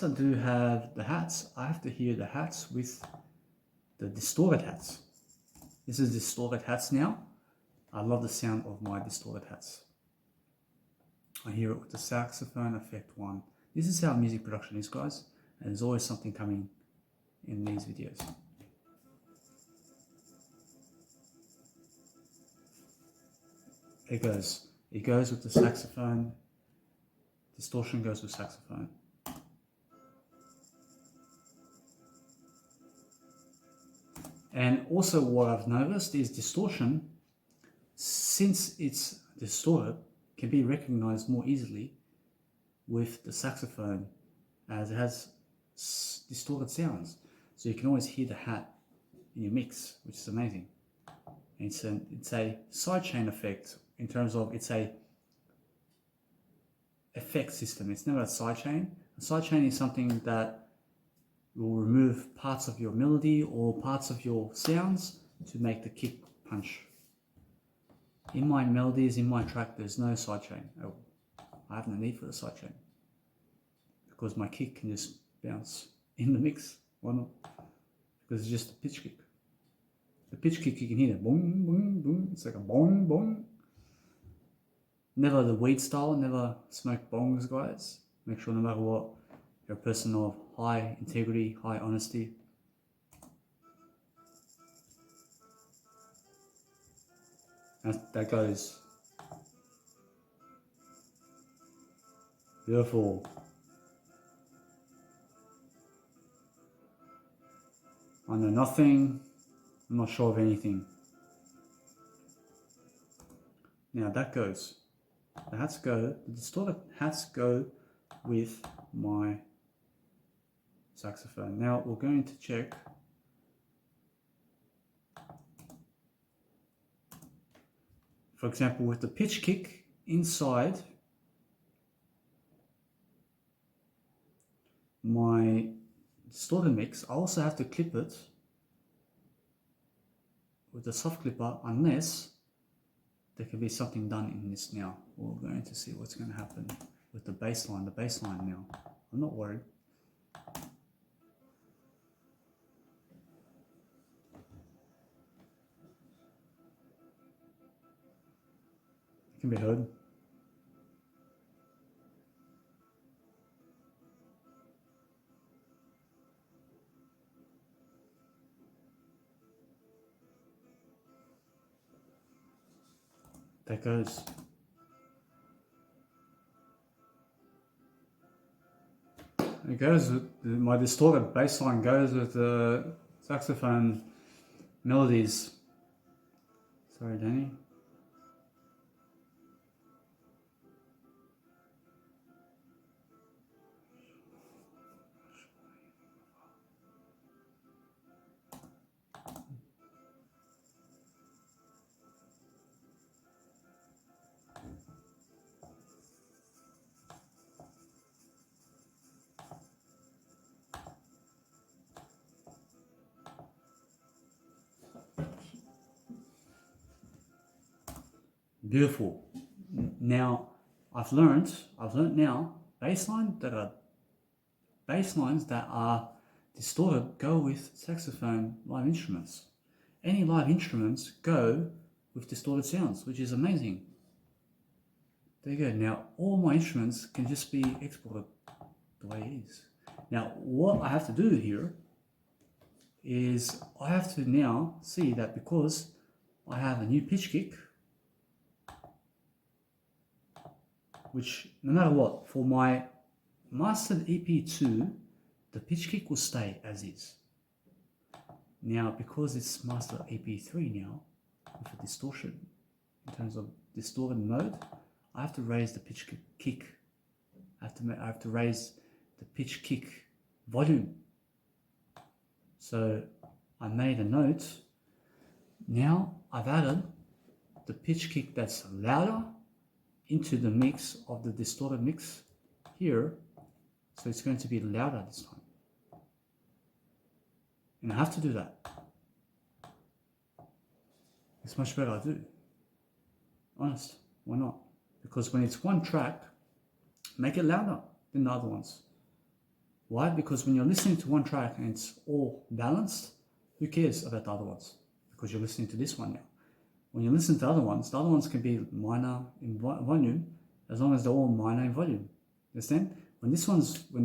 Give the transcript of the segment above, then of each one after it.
I do have the hats. I have to hear the hats with the distorted hats. This is distorted hats now. I love the sound of my distorted hats. I hear it with the saxophone effect one. This is how music production is, guys, and there's always something coming in these videos. It goes with the saxophone. Distortion goes with saxophone. And also what I've noticed is distortion, since it's distorted, can be recognized more easily with the saxophone as it has distorted sounds. So you can always hear the hat in your mix, which is amazing. And it's a sidechain effect in terms of it's a effect system. It's never a sidechain. A sidechain is something that will remove parts of your melody or parts of your sounds to make the kick punch. In my melodies, in my track, there's no sidechain. I have no need for the sidechain because my kick can just bounce in the mix. Why not? Because it's just a pitch kick. The pitch kick, you can hear it, boom, boom, boom. It's like a bong, bong. Never the weed style, never smoke bongs, guys. Make sure no matter what, you're a person of high integrity, high honesty. That goes. Beautiful. I know nothing. I'm not sure of anything. Now that goes. The hats go, the distorted hats go with my saxophone. Now we're going to check for example with the pitch kick inside my distorted mix. I also have to clip it with a soft clipper unless there can be something done in this now. We're going to see what's going to happen with the bass line now. I'm not worried. It can be heard. That goes. It goes with my distorted bass line goes with the saxophone melodies. Sorry, Danny. Beautiful. Now I've learned now bass lines that are distorted go with saxophone live instruments. Any live instruments go with distorted sounds, which is amazing. There you go. Now all my instruments can just be exported the way it is. Now what I have to do here is I have to now see that because I have a new pitch kick, which no matter what, for my mastered EP2, the pitch kick will stay as is. Now, because it's mastered EP3 now, with a distortion, in terms of distorted mode, I have to raise the pitch kick. I have to raise the pitch kick volume. So I made a note. Now I've added the pitch kick that's louder into the mix of the distorted mix here, so it's going to be louder this time, and I have to do that. It's much better I do. Honest, why not? Because when it's one track, make it louder than the other ones. Why? Because when you're listening to one track and it's all balanced, who cares about the other ones? Because you're listening to this one now. When you listen to the other ones can be minor in volume, as long as they're all minor in volume. Understand? When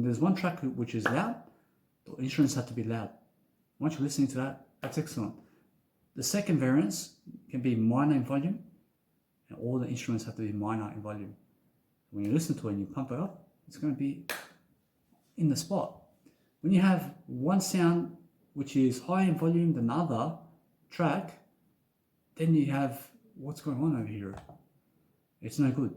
there's one track which is loud, the instruments have to be loud. Once you're listening to that, that's excellent. The second variance can be minor in volume, and all the instruments have to be minor in volume. When you listen to it and you pump it up, it's going to be in the spot. When you have one sound which is higher in volume than the other track, then you have what's going on over here. It's no good.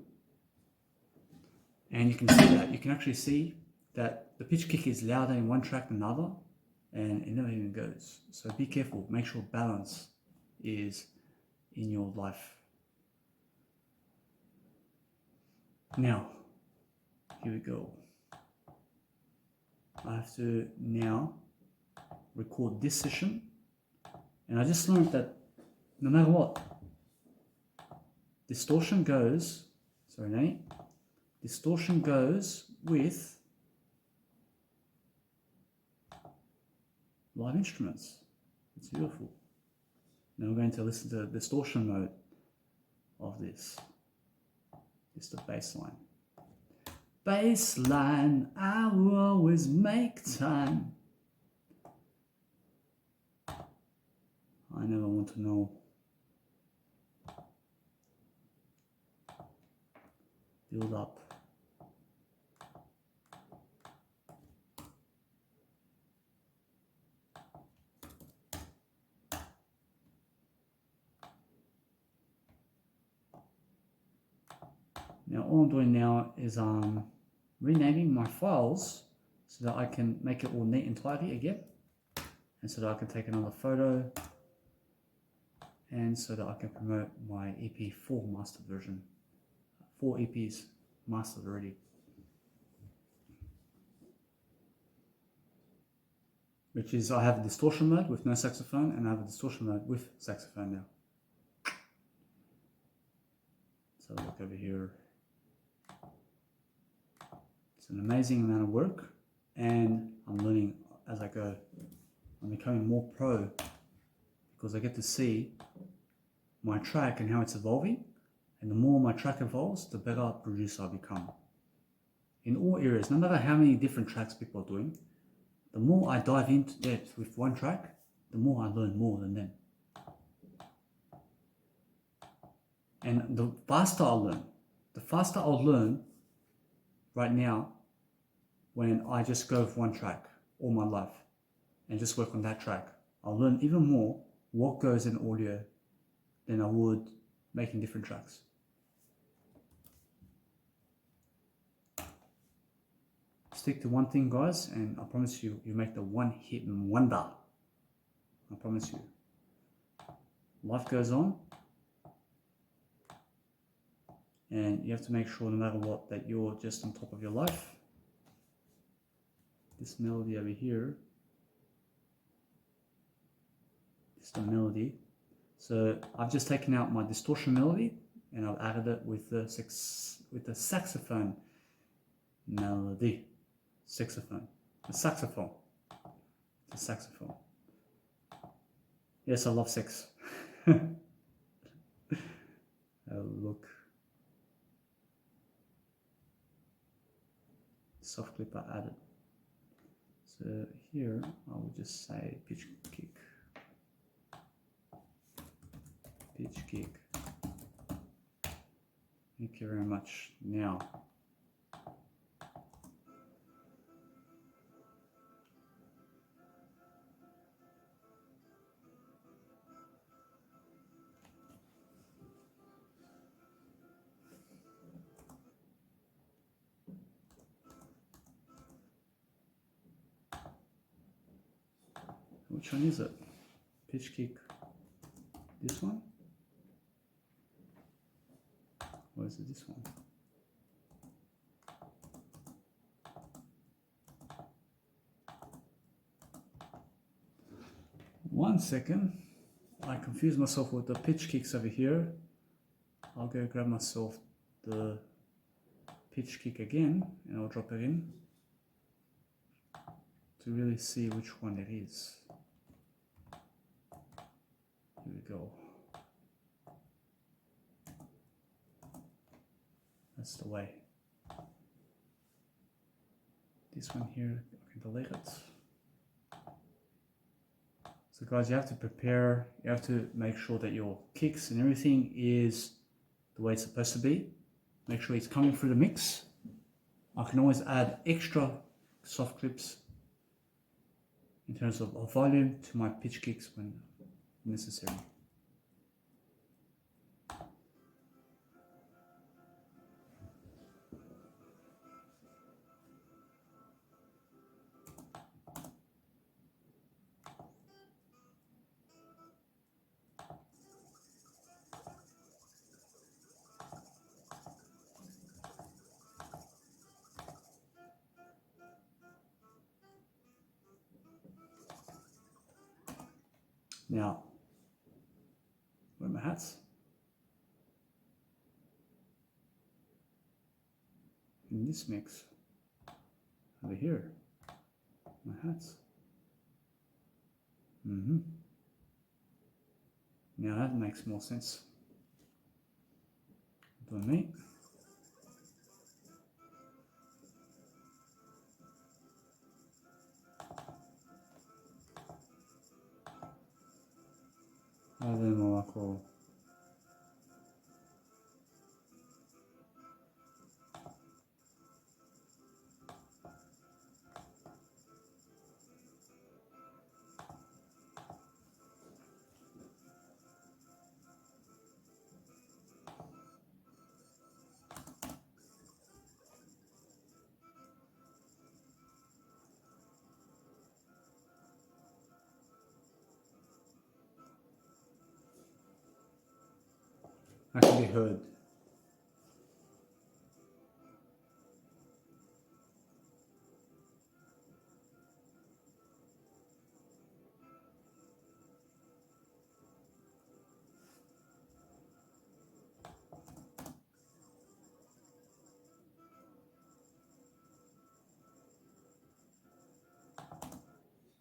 And you can see that. You can actually see that the pitch kick is louder in one track than another, and it never even goes. So be careful. Make sure balance is in your life. Now, here we go. I have to now record this session, and I just learned that no matter what, distortion goes with live instruments. It's beautiful. Now we're going to listen to the distortion mode of this. It's the bass line. Bass line, I will always make time. I never want to know. Build up. Now all I'm doing now is renaming my files so that I can make it all neat and tidy again, and so that I can take another photo, and so that I can promote my EP4 mastered version. 4 EPs mastered already. Which is, I have a distortion mode with no saxophone, and I have a distortion mode with saxophone now. So look over here. It's an amazing amount of work, and I'm learning as I go. I'm becoming more pro because I get to see my track and how it's evolving, and the more my track evolves, the better producer I become. In all areas, no matter how many different tracks people are doing, the more I dive into depth with one track, the more I learn more than them. And the faster I'll learn right now when I just go with one track all my life and just work on that track. I'll learn even more what goes in audio than I would making different tracks. Stick to one thing, guys, and I promise you, you make the one hit wonder. I promise you. Life goes on, and you have to make sure, no matter what, that you're just on top of your life. This melody over here, this is the melody. So I've just taken out my distortion melody and I've added it with the saxophone melody. Saxophone. The saxophone. The saxophone. Yes, I love sex. Look. Soft clip I added. So here I will just say pitch kick. Pitch kick. Thank you very much. Now, which one is it? Pitch kick. This one? Or is it this one? One second. I confused myself with the pitch kicks over here. I'll go grab myself the pitch kick again and I'll drop it in. to really see which one it is. Here we go. That's the way. This one here, I can delete it. So guys, you have to prepare, you have to make sure that your kicks and everything is the way it's supposed to be. Make sure it's coming through the mix. I can always add extra soft clips in terms of volume to my pitch kicks when necessary. Now, where are my hats? In this mix, over here, my hats. Now that makes more sense. Doing me. I can be heard.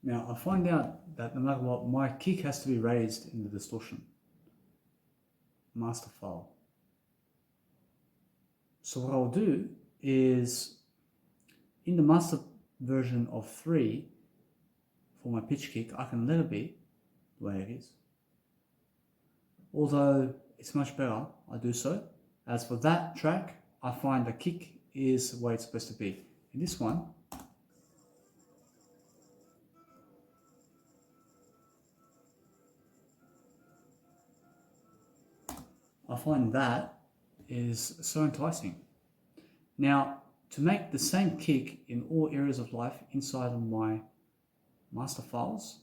Now I find out that no matter what, my kick has to be raised in the distortion master file. So what I'll do is, in the master version of 3 for my pitch kick, I can let it be the way it is. Although it's much better, I do so. As for that track, I find the kick is the way it's supposed to be. In this one, I find that is so enticing. Now, to make the same kick in all areas of life inside of my master files,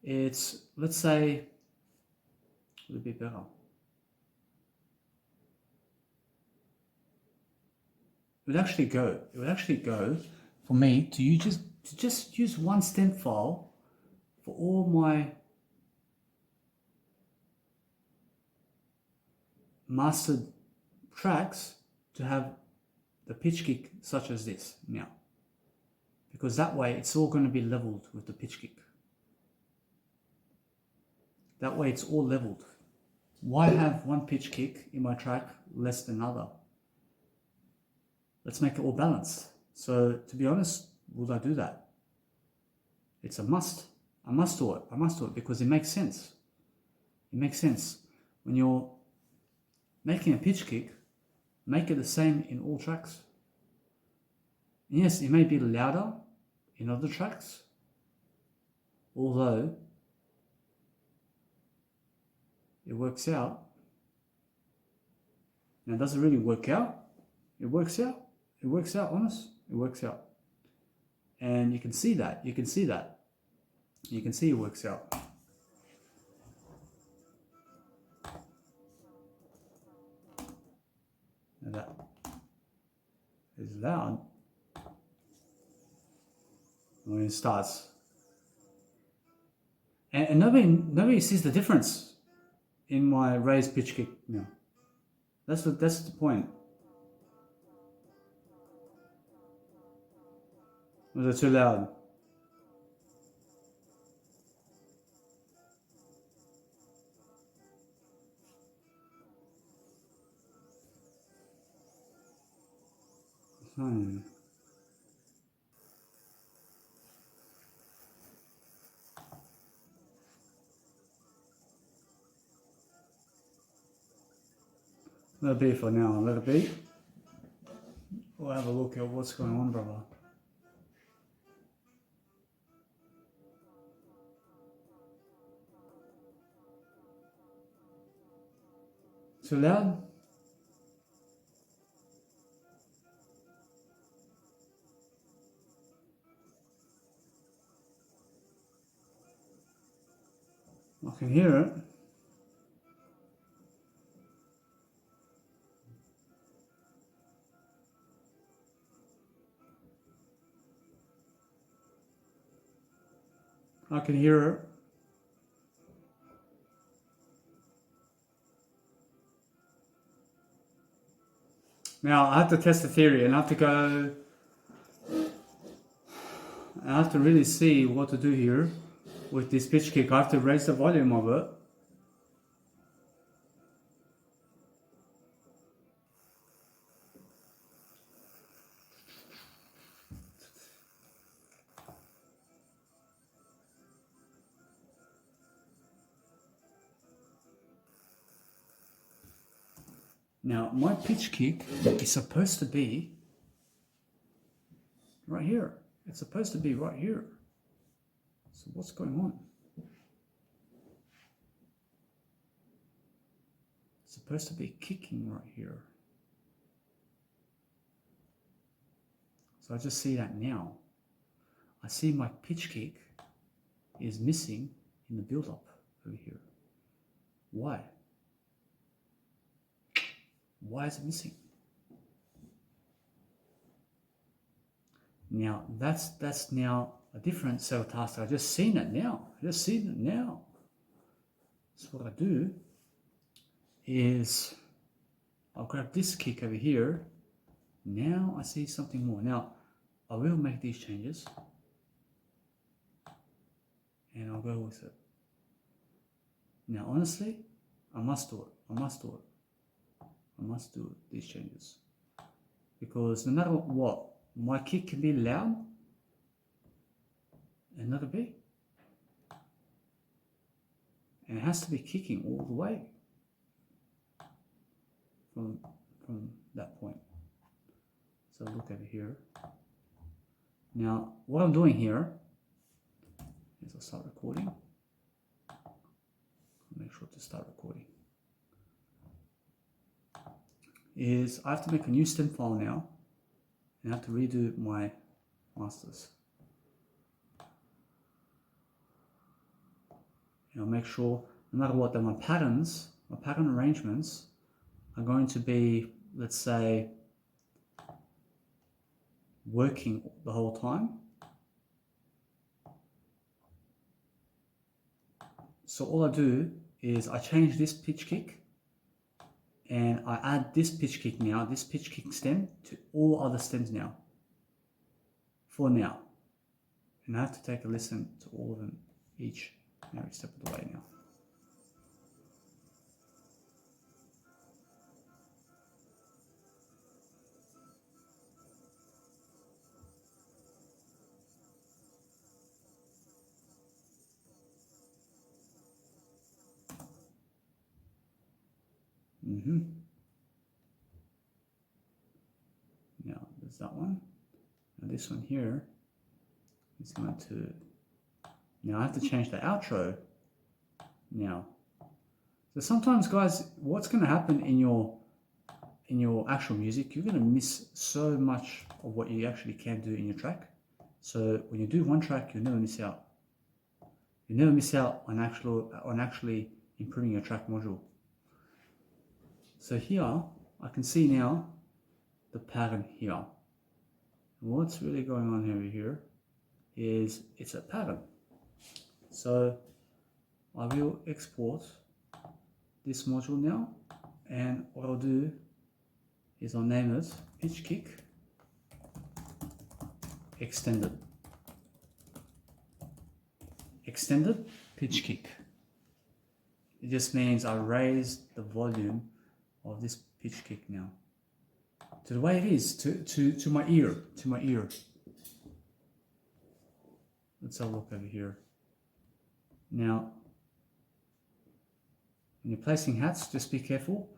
it's, let's say, a little bit better. It would actually go for me to just use one stem file for all my mastered tracks to have the pitch kick such as this now, because that way it's all going to be leveled with the pitch kick. That way it's all leveled. Why have one pitch kick in my track less than another? Let's make it all balanced. So to be honest, would I do that? It's a must. I must do it. I must do it because it makes sense. It makes sense. When you're making a pitch kick, make it the same in all tracks. Yes, it may be louder in other tracks, although it works out. Now, does it really work out? It works out. It works out, honest. It works out. And you can see that. You can see that. You can see it works out. Now that is loud when it starts. And nobody sees the difference in my raised pitch kick now. That's the point. Was it too loud? Let it be for now. Let it be. We'll have a look at what's going on, brother. Too loud? I can hear it. I can hear it. Now I have to test the theory and I have to go. I have to really see what to do here with this pitch kick. I have to raise the volume of it. Now, my pitch kick is supposed to be right here. It's supposed to be right here. So what's going on? It's supposed to be kicking right here. So I just see that now. I see my pitch kick is missing in the build-up over here. Why? Why is it missing? Now that's now a different set of tasks. I just seen it now. So what I do is I'll grab this kick over here. Now I see something more. Now I will make these changes and I'll go with it. Now honestly, I must do it. I must do these changes because no matter what, my kick can be loud and not a bit, and it has to be kicking all the way from that point. So look over here. Now what I'm doing here is I'll start recording. Make sure to start recording. Is I have to make a new stem file now and I have to redo my masters. And I'll make sure no matter what that my pattern arrangements are going to be, let's say, working the whole time. So all I do is I change this pitch kick and I add this pitch kick now, this pitch kick stem to all other stems now, for now. And I have to take a listen to all of them, each and every step of the way now. Now there's that one. Now this one here is going to. Now I have to change the outro. Now, so sometimes, guys, what's going to happen in your actual music, you're going to miss so much of what you actually can do in your track. So when you do one track, you'll never miss out. You never miss out on actually improving your track module. So here, I can see now the pattern here. And what's really going on over here is it's a pattern. So I will export this module now, and what I'll do is I'll name it pitch kick extended pitch kick. It just means I raise the volume of this pitch kick now to the way it is, to my ear, Let's have a look over here. Now, when you're placing hats, just be careful.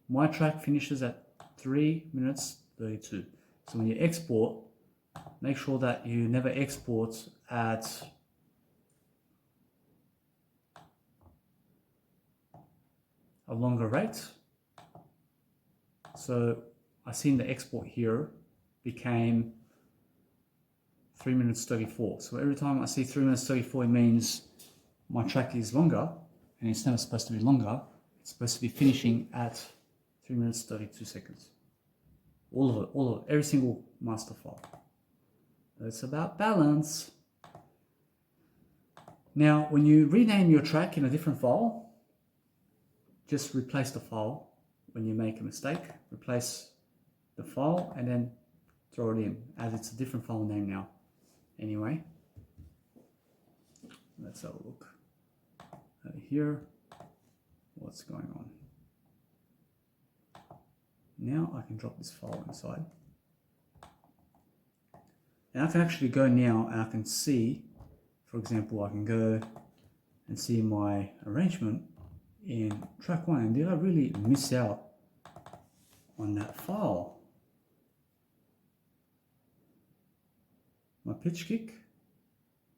My track finishes at 3 minutes 32. So when you export, make sure that you never export at a longer rate. So I seen the export here became 3 minutes 34. So every time I see 3 minutes 34, it means my track is longer, and it's never supposed to be longer. It's supposed to be finishing at 3 minutes 32 seconds. All of it, every single master file. It's about balance. Now, when you rename your track in a different file, just replace the file. When you make a mistake, replace the file and then throw it in, as it's a different file name now. Anyway, let's have a look over here. What's going on? Now I can drop this file inside. And I can actually go now and I can see, for example, I can go and see my arrangement in track 1, and did I really miss out on that file? My pitch kick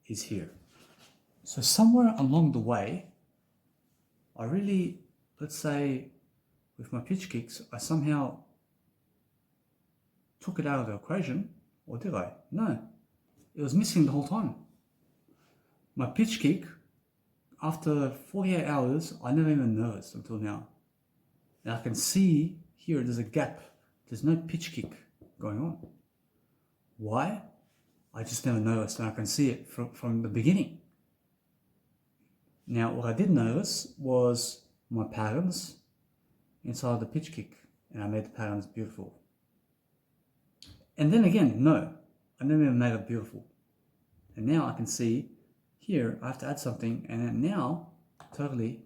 is here. So somewhere along the way, I really, let's say with my pitch kicks, I somehow took it out of the equation, or did I? No, it was missing the whole time. My pitch kick, after 48 hours, I never even noticed until now. And I can see here there's a gap. There's no pitch kick going on. Why? I just never noticed, and I can see it from the beginning. Now, what I did notice was my patterns inside the pitch kick, and I made the patterns beautiful. And then again, no, I never even made it beautiful. And now I can see here I have to add something, and then now totally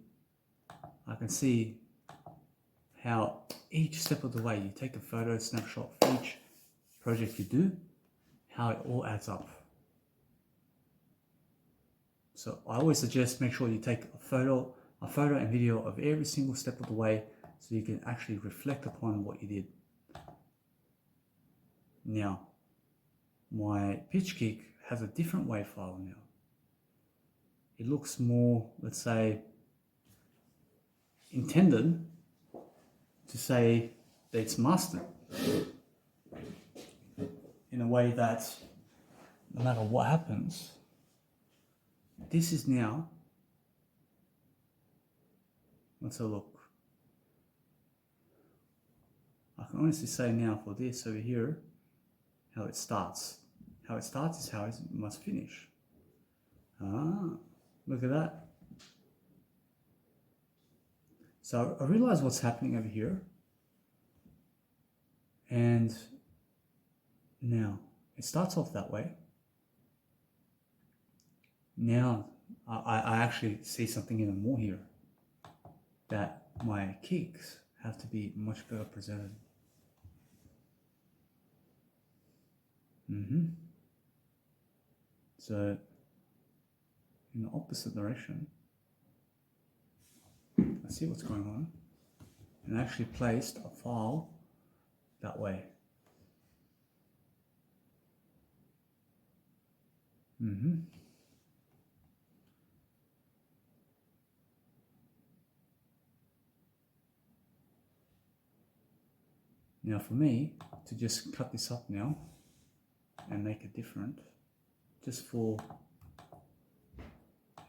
I can see how each step of the way you take a photo snapshot for each project you do, how it all adds up. So I always suggest make sure you take a photo and video of every single step of the way, so you can actually reflect upon what you did. Now, my pitch kick has a different wave file now. It looks more, let's say, intended to say that it's mastered in a way that no matter what happens, this is now, let's have a look. I can honestly say now for this over here, how it starts. How it starts is how it must finish. Ah, look at that. So I realize what's happening over here. And now it starts off that way. Now I actually see something even more here, that my kicks have to be much better presented. So in the opposite direction, I see what's going on, and I actually placed a file that way. Now for me to just cut this up now and make it different, just for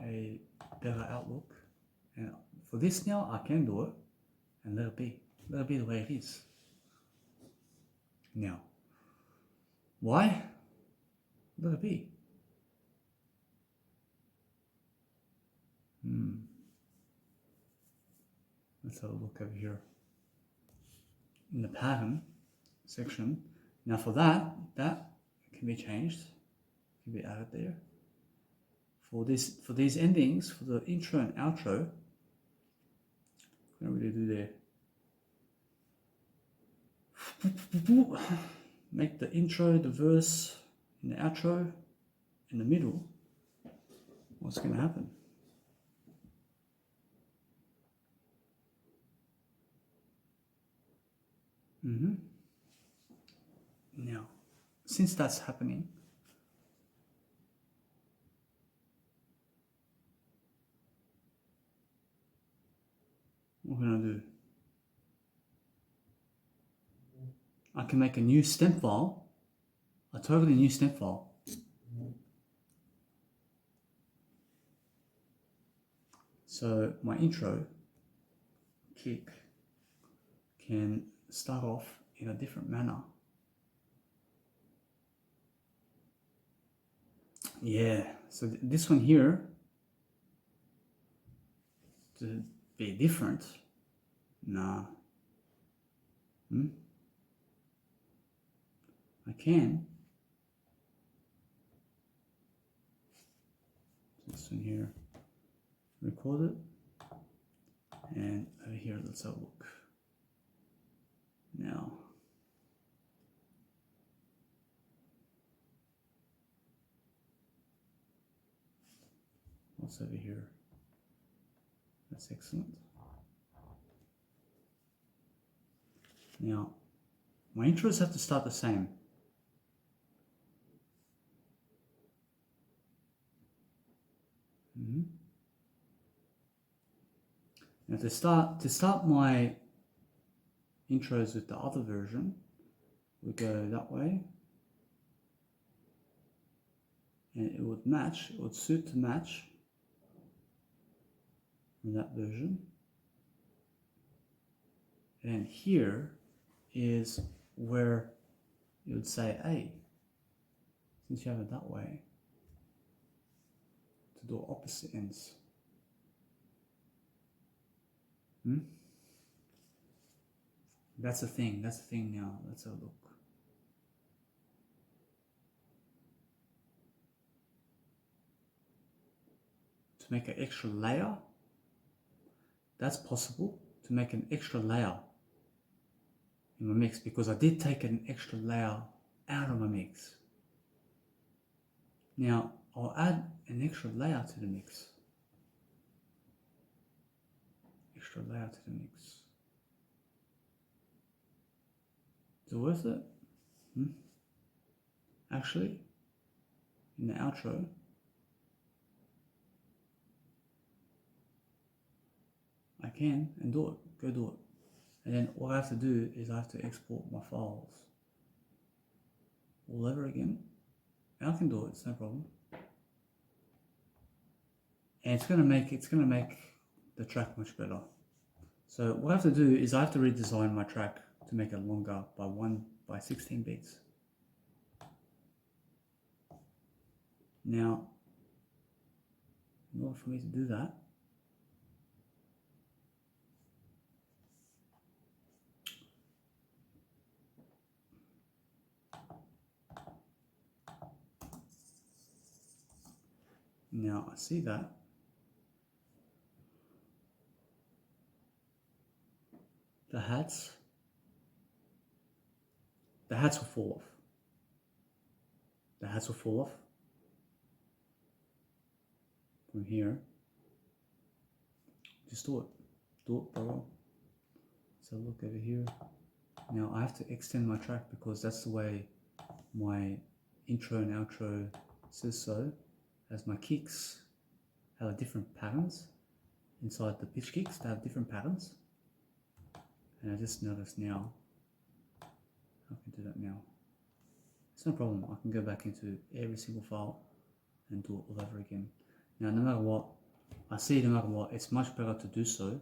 a better outlook, and for this now I can do it and let it be the way it is. Now, why? Let it be. Let's have a look over here in the pattern section. Now for that can be changed, can be added there. For these endings, for the intro and outro, what do we do there? Make the intro, the verse, and the outro in the middle. What's going to happen? Now, since that's happening, what we're going to do, I can make a new stem file, a totally new stem file. So my intro kick can start off in a different manner. Yeah, so this one here, to be different, nah. I can. This one here, record it, and over here, let's have a look. Now, what's over here? That's excellent. Now, my intros have to start the same. Now to start my intros with the other version, we go that way, and it would match, it would suit to match in that version. And here is where you would say A, since you have it that way, to do opposite ends. That's the thing now. Let's have a look. To make an extra layer, that's possible, to make an extra layer in my mix, because I did take an extra layer out of my mix. Now, I'll add an extra layer to the mix. Extra layer to the mix. Is it worth it? Actually, in the outro, I can and do it. Go do it. And then what I have to do is I have to export my files all over again. And I can do it, it's no problem. And it's gonna make the track much better. So what I have to do is I have to redesign my track to make it longer by 16 beats. Now, in order for me to do that, now I see that the hats will fall off. The hats will fall off from here. Just do it, bro. So look over here. Now I have to extend my track because that's the way my intro and outro says so, as my kicks have different patterns. Inside the pitch kicks, they have different patterns. And I just noticed now, I can do that now. It's no problem, I can go back into every single file and do it all over again. Now, no matter what, I see no matter what, it's much better to do so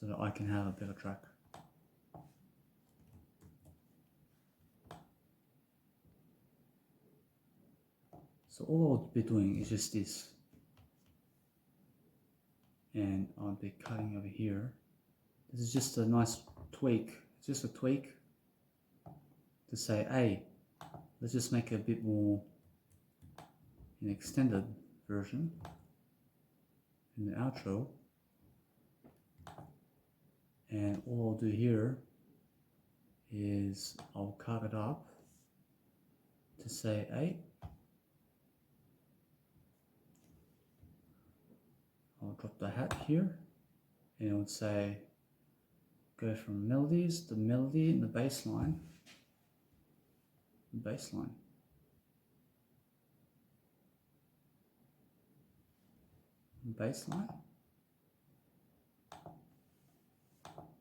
that I can have a better track. So all I'll be doing is just this. And I'll be cutting over here. This is just a nice tweak. It's just a tweak to say, hey, let's just make it a bit more an extended version in the outro. And all I'll do here is I'll cut it up to say, hey, I'll drop the hat here and it would say go from melodies, the melody and the bass line. Bass line. Bass line.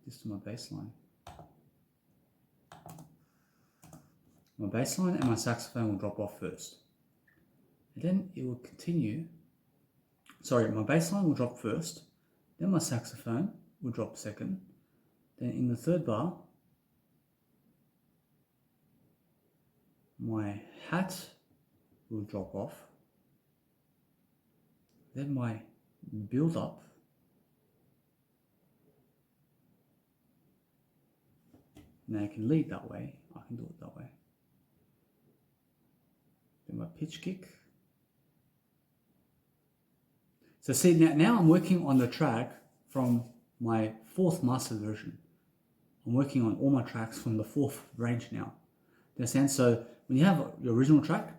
This is my bass line. My bass line and my saxophone will drop off first. And then it will continue. Sorry, my bass line will drop first. Then my saxophone will drop second. Then in the third bar, my hat will drop off. Then my build up now I can lead that way, I can do it that way. Then my pitch kick. So see, now I'm working on the track from my fourth master version. I'm working on all my tracks from the fourth range now. You understand? So when you have your original track,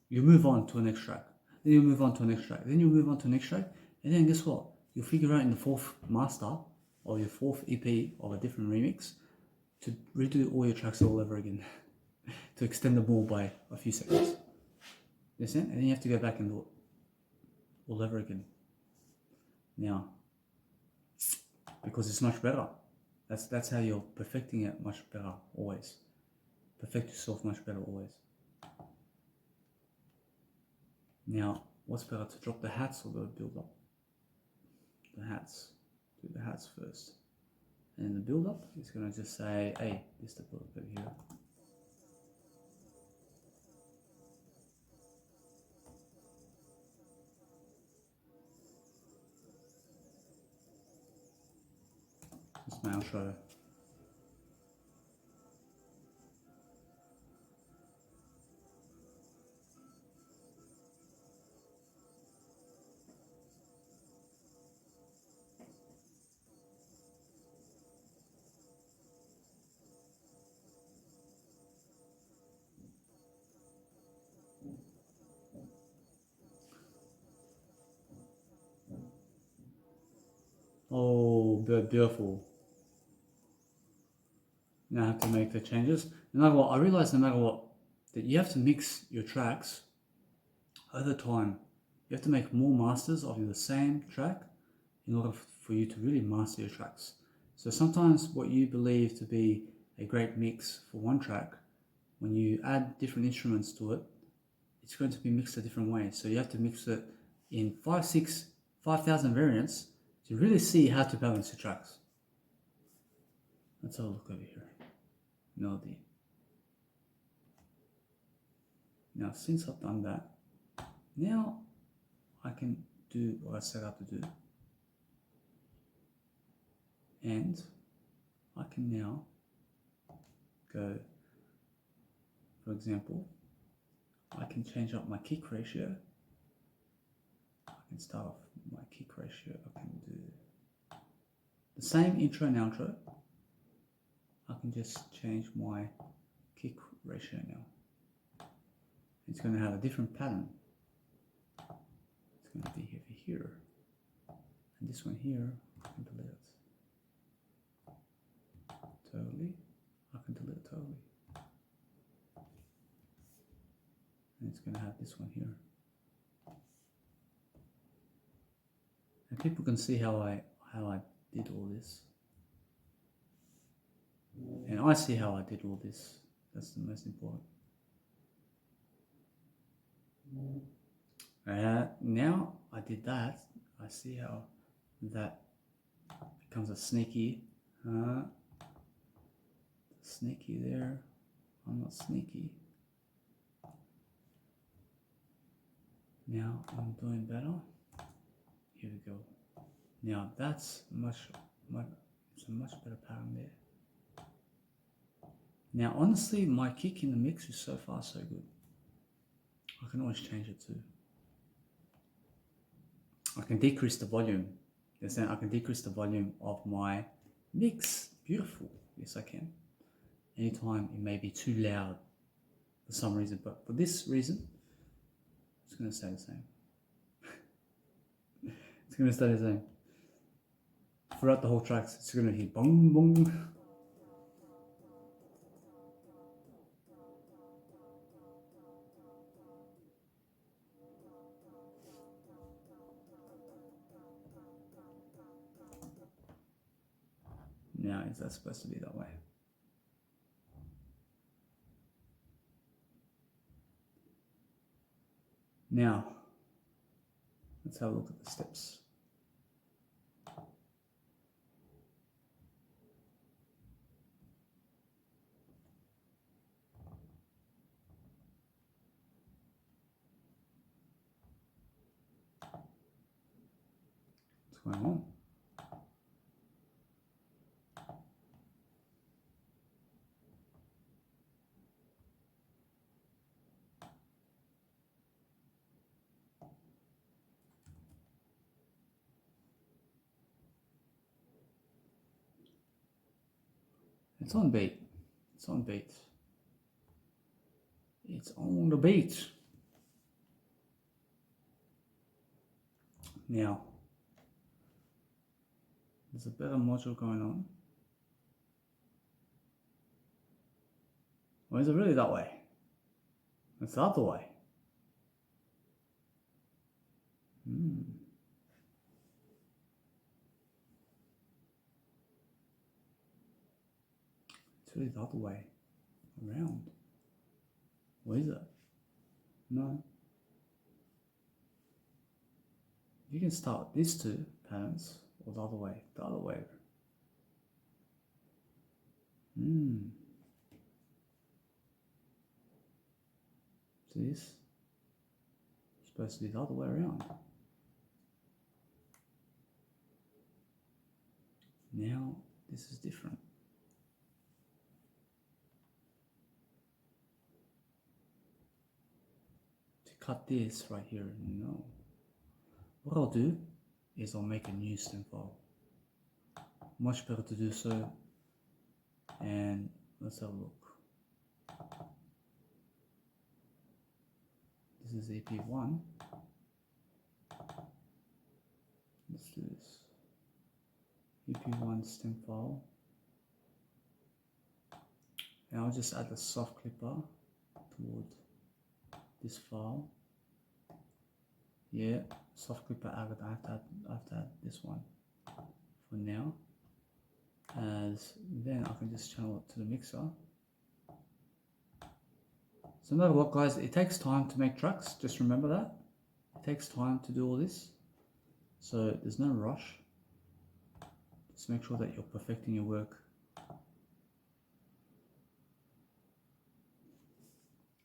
you move on to the next track. Then you move on to the next track. Then you move on to the next track. And then guess what? You'll figure out in the fourth master or your fourth EP of a different remix to redo all your tracks all over again. To extend the ball by a few seconds. You understand? And then you have to go back and do it all over again. Now, because it's much better. That's how you're perfecting it much better always. Perfect yourself much better always. Now, what's better, to drop the hats or the build up? The hats. Do the hats first. And the build up is going to just say, hey, this is the build up over here. That's my outro. Oh, beautiful. Now I have to make the changes. No matter what, I realize no matter what, that you have to mix your tracks over time. You have to make more masters of the same track in order for you to really master your tracks. So sometimes what you believe to be a great mix for one track, when you add different instruments to it, it's going to be mixed a different way. So you have to mix it in 5,000 variants to really see how to balance your tracks. Let's have a look over here. Melody. Now, since I've done that, now I can do what I set out to do. And I can now go, for example, I can change up my kick ratio. I can start off my kick ratio. I can do the same intro and outro. I can just change my kick ratio now. It's going to have a different pattern. It's going to be over here. And this one here, I can delete it. Totally. I can delete it totally. And it's going to have this one here. And people can see how I did all this. And I see how I did all this. That's the most important. Now I did that. I see how that becomes a sneaky. Sneaky there. I'm not sneaky. Now I'm doing better. Here we go. Now that's it's a much better pattern there. Now honestly, my kick in the mix is so far so good. I can always change it too. I can decrease the volume. I can decrease the volume of my mix. Beautiful. Yes, I can. Anytime it may be too loud for some reason, but for this reason, it's going to stay the same. It's going to stay the same. Throughout the whole tracks, it's going to hit bong bong. is that supposed to be that way? Now, let's have a look at the steps. What's going on? It's on beat. It's on beat. It's on the beat. Now, there's a better module going on. Or is it really that way? It's the other way. It's really the other way around. Or is it? No. You can start with these two patterns or the other way. The other way. See this? It's supposed to be the other way around. Now this is different. To cut this right here, no. What I'll do is I'll make a new stem file. Much better to do so. And let's have a look. This is EP1. Let's do this. EP1 stem file. And I'll just add the soft clipper toward this file. Yeah, soft clipper added. I have to add this one for now. As then I can just channel it to the mixer. So no matter what, guys, it takes time to make tracks. Just remember that. It takes time to do all this. So there's no rush. Just make sure that you're perfecting your work.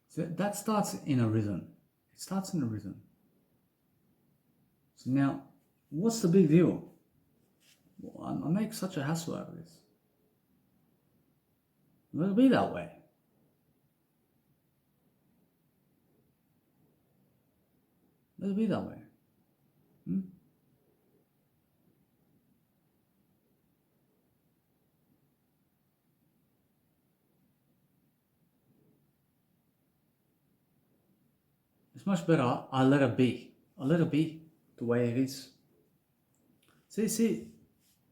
So that starts in a rhythm. It starts in a rhythm. So now, what's the big deal? Well, I make such a hassle out of this. Let it be that way. Let it be that way. It's much better. I let it be. I let it be the way it is. See,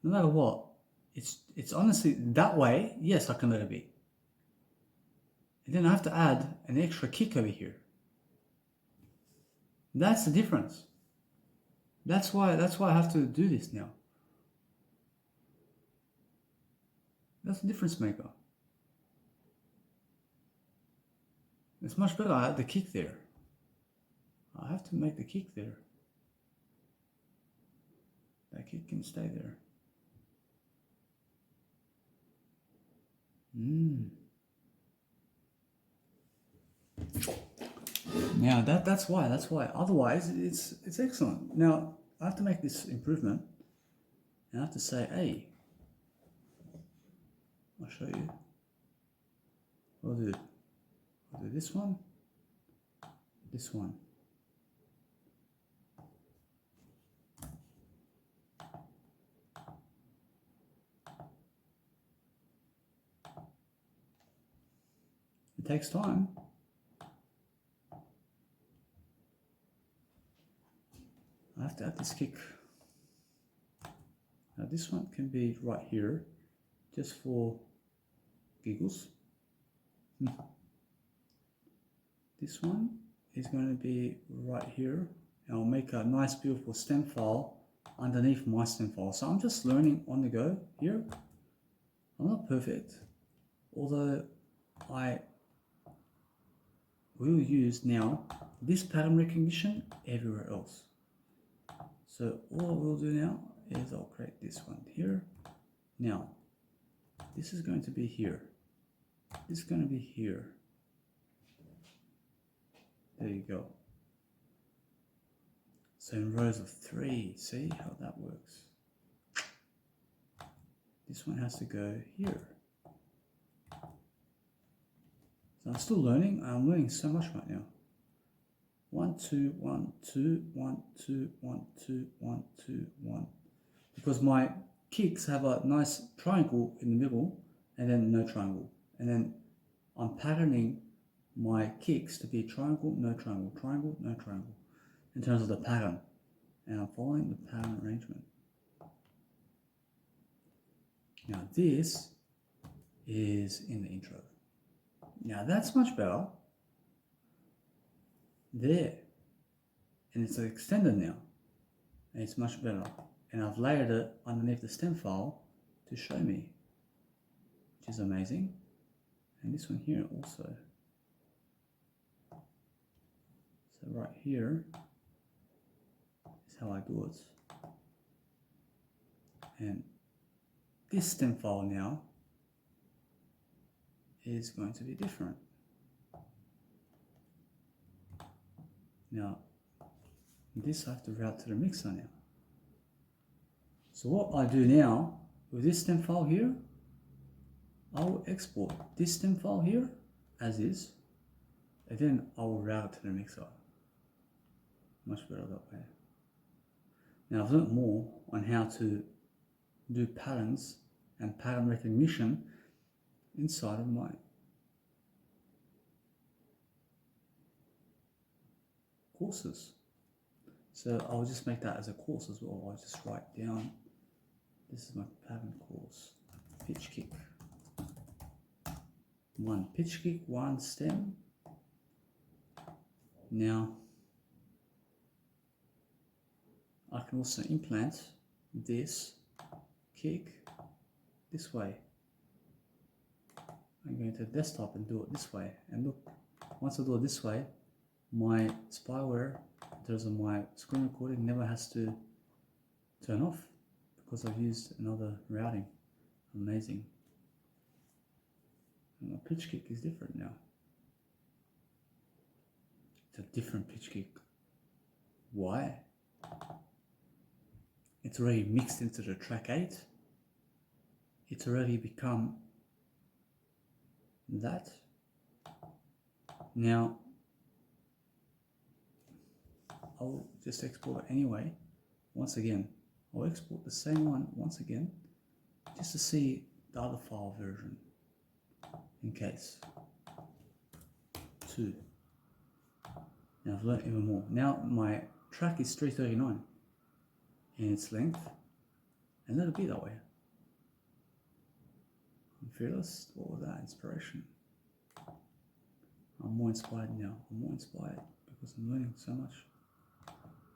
no matter what, it's honestly that way. Yes, I can let it be. And then I have to add an extra kick over here. That's the difference. That's why I have to do this now. That's the difference maker. It's much better. I add the kick there. I have to make the kick there. That kick can stay there. Now that's why. Otherwise, it's excellent. Now I have to make this improvement, and I have to say, hey, I'll show you. I'll do this one, this one. It takes time. I have to add this kick. Now this one can be right here, just for giggles. This one is going to be right here, and I'll make a nice beautiful stem file underneath my stem file. So I'm just learning on the go here. I'm not perfect, although I will use now this pattern recognition everywhere else. So all I will do now is I'll create this one here. Now, this is going to be here. This is going to be here. There you go. So in rows of 3, see how that works? This one has to go here. So I'm still learning. I'm learning so much right now. 1, 2, 1, 2, 1, 2, 1, 2, 1, 2, 1. Because my kicks have a nice triangle in the middle and then no triangle. And then I'm patterning my kicks to be triangle, no triangle, triangle, no triangle in terms of the pattern. And I'm following the pattern arrangement. Now this is in the intro. Now that's much better. There. And it's extended now. And it's much better. And I've layered it underneath the stem file to show me, which is amazing. And this one here also. So right here is how I do it. And this stem file now is going to be different. Now, this I have to route to the mixer now. So what I do now with this stem file here, I will export this stem file here as is, and then I will route it to the mixer. Much better that way. Now I've learned more on how to do patterns and pattern recognition inside of my courses. So I'll just make that as a course as well. I'll just write down, this is my pattern course, pitch kick. 1 pitch kick, 1 stem. Now, I can also implant this kick this way. I'm going to the desktop and do it this way. And look, once I do it this way, my spyware, in terms of my screen recording, never has to turn off because I've used another routing. Amazing. And my pitch kick is different now. It's a different pitch kick. Why? It's already mixed into the track 8. It's already become that. Now, I'll just export it anyway. Once again, I'll export the same one once again, just to see the other file version, in case. 2. Now I've learned even more. Now my track is 339 in its length, and let it be that way. I'm fearless. What was that? Inspiration. I'm more inspired now. I'm more inspired because I'm learning so much.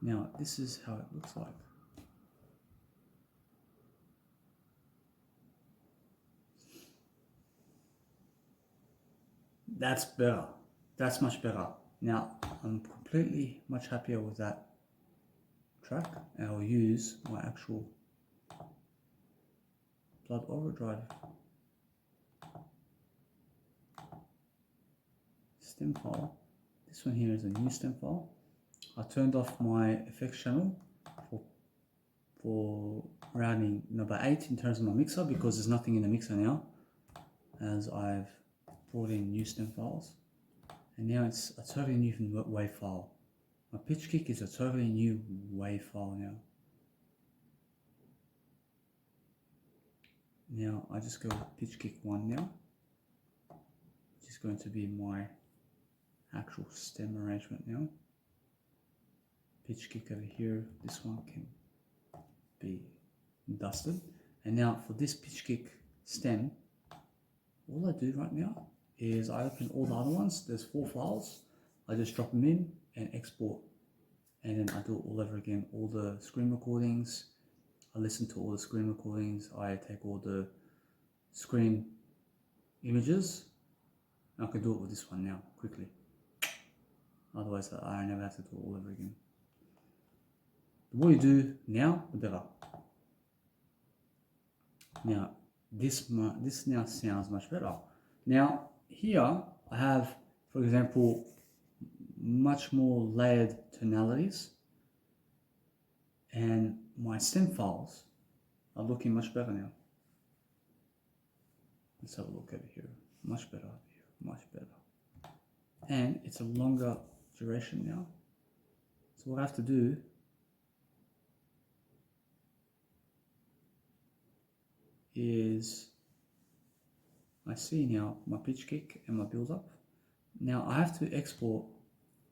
Now this is how it looks like. That's better. That's much better. Now I'm completely much happier with that track, and I'll use my actual Blood Overdrive stem file. This one here is a new stem file. I turned off my effects channel for routing number 8 in terms of my mixer, because there's nothing in the mixer now, as I've brought in new stem files. And now it's a totally new wave file. My pitch kick is a totally new wave file now. Now I just go with pitch kick 1 now, which is going to be my actual stem arrangement now. Pitch kick over here, this one can be dusted. And now for this pitch kick stem, all I do right now is I open all the other ones. There's 4 files. I just drop them in and export, and then I do it all over again. All the screen recordings, I listen to all the screen recordings, I take all the screen images. I can do it with this one now quickly. Otherwise, I never have to do it all over again. The more you do now, the better. Now, this now sounds much better. Now, here I have, for example, much more layered tonalities, and my stem files are looking much better now. Let's have a look over here. Much better here, much better. And it's a longer duration now. So what I have to do is, I see now my pitch kick and my build up. Now I have to export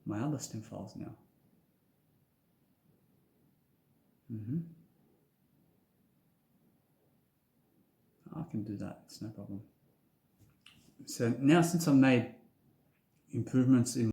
my other stem files now. I can do that, it's no problem. So now, since I've made improvements in